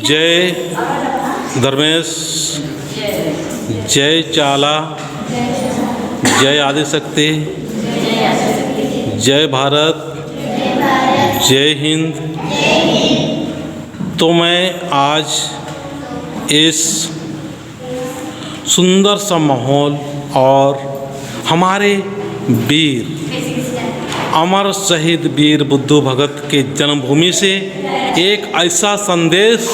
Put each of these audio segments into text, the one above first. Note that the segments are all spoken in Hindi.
जय धर्मेश, जय चाला, जय आदिशक्ति, जय भारत, जय हिंद। तो मैं आज इस सुंदर सा माहौल और हमारे वीर अमर शहीद वीर बुद्धू भगत के जन्मभूमि से एक ऐसा संदेश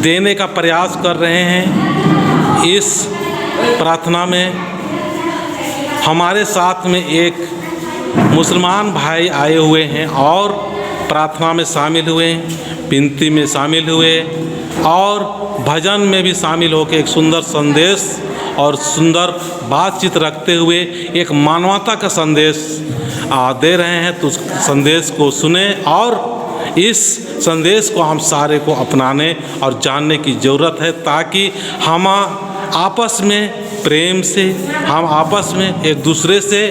देने का प्रयास कर रहे हैं। इस प्रार्थना में हमारे साथ में एक मुसलमान भाई आए हुए हैं और प्रार्थना में शामिल हुए, विनती में शामिल हुए और भजन में भी शामिल होकर एक सुंदर संदेश और सुंदर बातचीत रखते हुए एक मानवता का संदेश दे रहे हैं। तो उस संदेश को सुने और इस संदेश को हम सारे को अपनाने और जानने की ज़रूरत है, ताकि हम आपस में प्रेम से, हम आपस में एक दूसरे से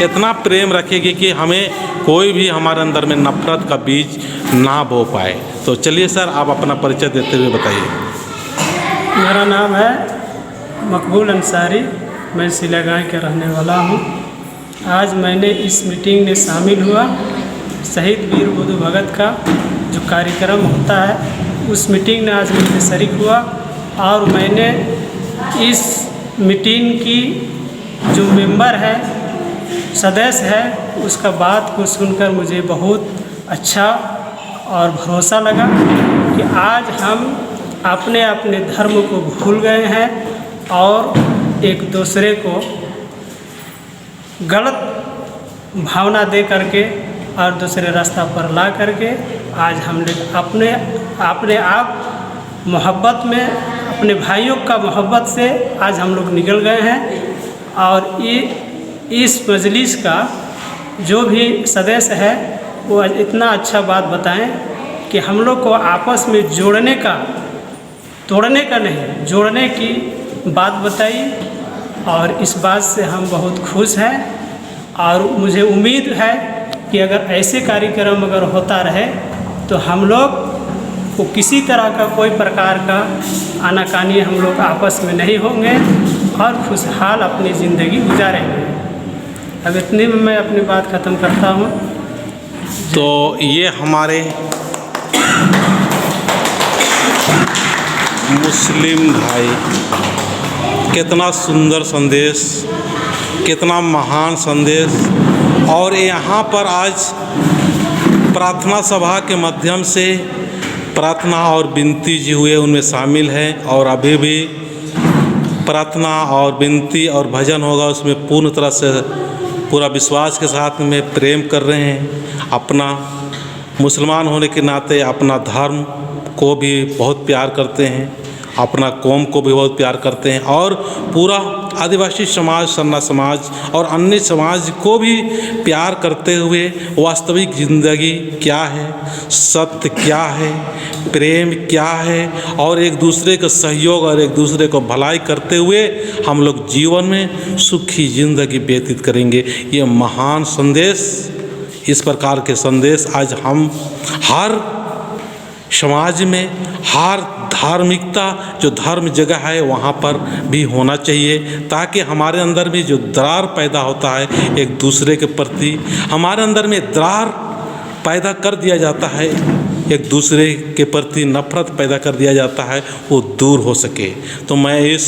इतना प्रेम रखेंगे कि हमें कोई भी हमारे अंदर में नफरत का बीज ना बो पाए। तो चलिए सर, आप अपना परिचय देते हुए बताइए। मेरा नाम है मकबूल अंसारी, मैं सिलागांव के रहने वाला हूँ। आज मैंने इस मीटिंग में शामिल हुआ। शहीद वीर बुद्धू भगत का जो कार्यक्रम होता है उस मीटिंग में आज मैं शरीक हुआ और मैंने इस मीटिंग की जो मेंबर है, सदस्य है, उसका बात को सुनकर मुझे बहुत अच्छा और भरोसा लगा कि आज हम अपने अपने धर्म को भूल गए हैं और एक दूसरे को गलत भावना दे करके और दूसरे रास्ता पर ला करके आज हम लोग अपने आप मोहब्बत में, अपने भाइयों का मोहब्बत से आज हम लोग निकल गए हैं। और इस मजलिस का जो भी सदस्य है वो इतना अच्छा बात बताएं कि हम लोग को आपस में जोड़ने का, तोड़ने का नहीं, जोड़ने की बात बताई और इस बात से हम बहुत खुश हैं। और मुझे उम्मीद है कि अगर ऐसे कार्यक्रम अगर होता रहे तो हम लोग को किसी तरह का कोई प्रकार का आनाकानी हम लोग आपस में नहीं होंगे और खुशहाल अपनी ज़िंदगी गुजारेंगे। अब इतने में मैं अपनी बात ख़त्म करता हूँ। तो ये हमारे मुस्लिम भाई, कितना सुंदर संदेश, कितना महान संदेश। और यहाँ पर आज प्रार्थना सभा के माध्यम से प्रार्थना और विनती जी हुए उनमें शामिल हैं और अभी भी प्रार्थना और विनती और भजन होगा, उसमें पूर्ण तरह से पूरा विश्वास के साथ में प्रेम कर रहे हैं। अपना मुसलमान होने के नाते अपना धर्म को भी बहुत प्यार करते हैं, अपना कौम को भी बहुत प्यार करते हैं और पूरा आदिवासी समाज, सन्ना समाज और अन्य समाज को भी प्यार करते हुए वास्तविक ज़िंदगी क्या है, सत्य क्या है, प्रेम क्या है और एक दूसरे का सहयोग और एक दूसरे को भलाई करते हुए हम लोग जीवन में सुखी ज़िंदगी व्यतीत करेंगे। ये महान संदेश, इस प्रकार के संदेश आज हम हर समाज में, हर धार्मिकता जो धर्म जगह है वहाँ पर भी होना चाहिए, ताकि हमारे अंदर में जो दरार पैदा होता है एक दूसरे के प्रति, हमारे अंदर में दरार पैदा कर दिया जाता है, एक दूसरे के प्रति नफरत पैदा कर दिया जाता है, वो दूर हो सके। तो मैं इस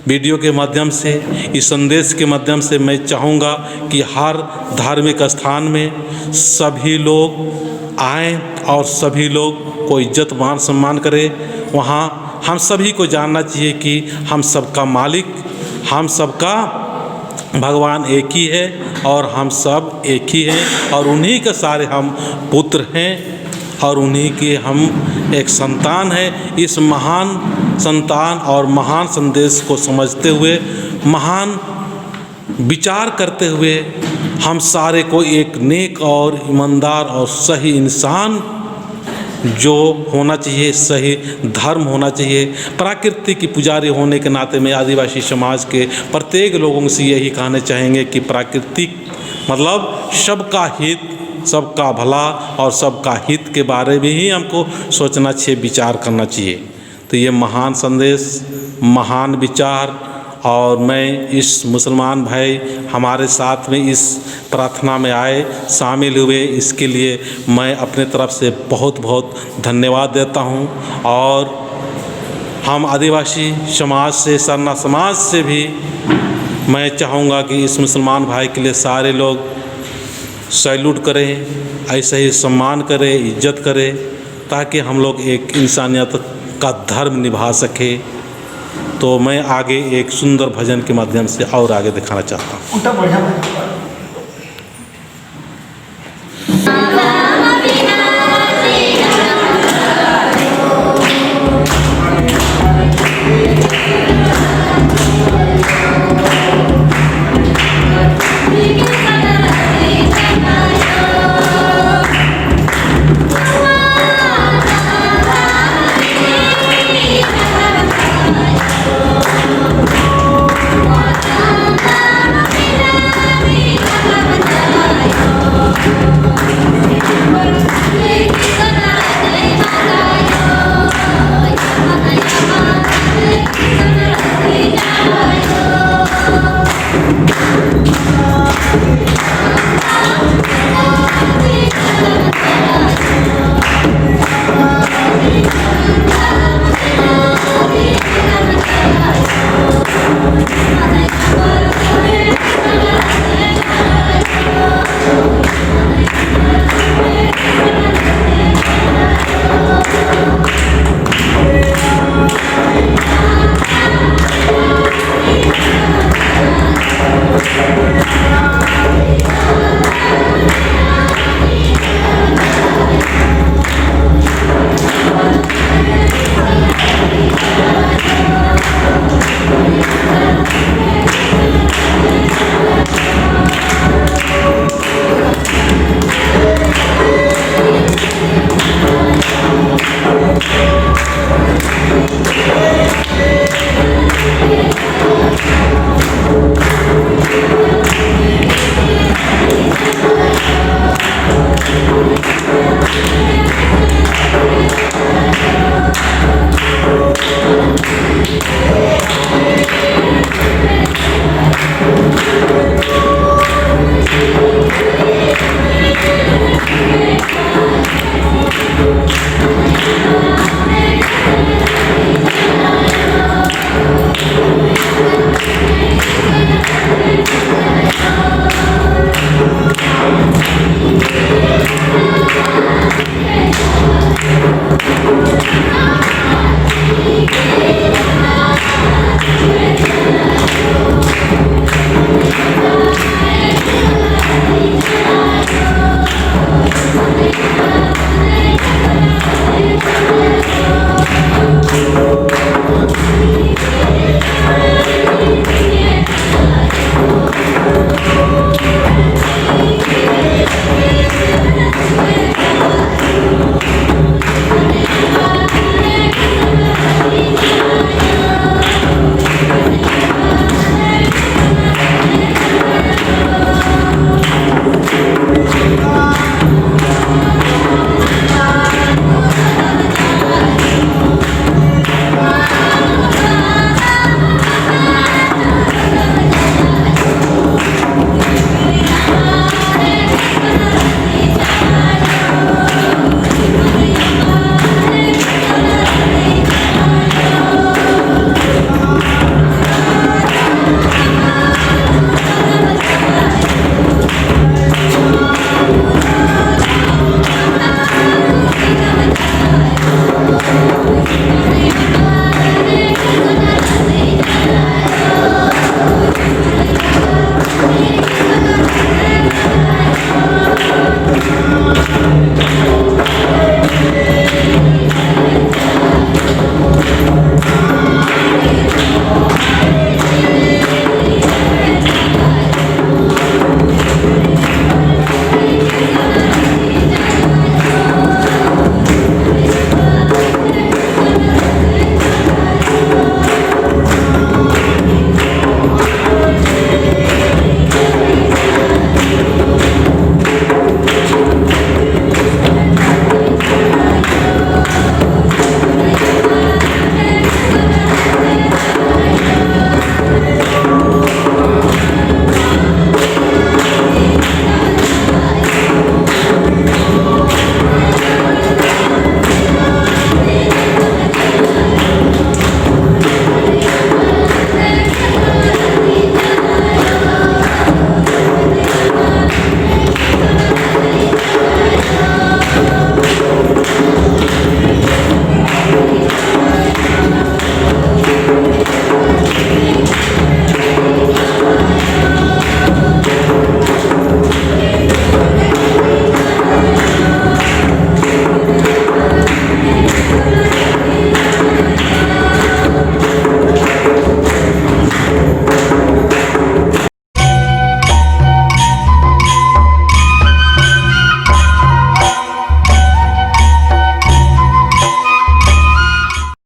वीडियो के माध्यम से, इस संदेश के माध्यम से मैं चाहूँगा कि हर धार्मिक स्थान में सभी लोग आएँ और सभी लोग को इज्जत मान सम्मान करें। वहाँ हम सभी को जानना चाहिए कि हम सबका मालिक, हम सबका भगवान एक ही है और हम सब एक ही हैं और उन्हीं के सारे हम पुत्र हैं और उन्हीं के हम एक संतान है। इस महान संतान और महान संदेश को समझते हुए, महान विचार करते हुए हम सारे को एक नेक और ईमानदार और सही इंसान जो होना चाहिए, सही धर्म होना चाहिए, प्रकृति की पुजारी होने के नाते में आदिवासी समाज के प्रत्येक लोगों से यही कहना चाहेंगे कि प्राकृतिक मतलब सबका हित सबका भला और सबका हित के बारे में ही हमको सोचना चाहिए, विचार करना चाहिए। तो ये महान संदेश, महान विचार, और मैं इस मुसलमान भाई हमारे साथ में इस प्रार्थना में आए, शामिल हुए, इसके लिए मैं अपने तरफ से बहुत बहुत धन्यवाद देता हूँ। और हम आदिवासी समाज से, सरना समाज से भी मैं चाहूँगा कि इस मुसलमान भाई के लिए सारे लोग सैल्यूट करें, ऐसे ही सम्मान करें, इज्जत करें, ताकि हम लोग एक इंसानियत का धर्म निभा सके। तो मैं आगे एक सुंदर भजन के माध्यम से और आगे दिखाना चाहता हूँ।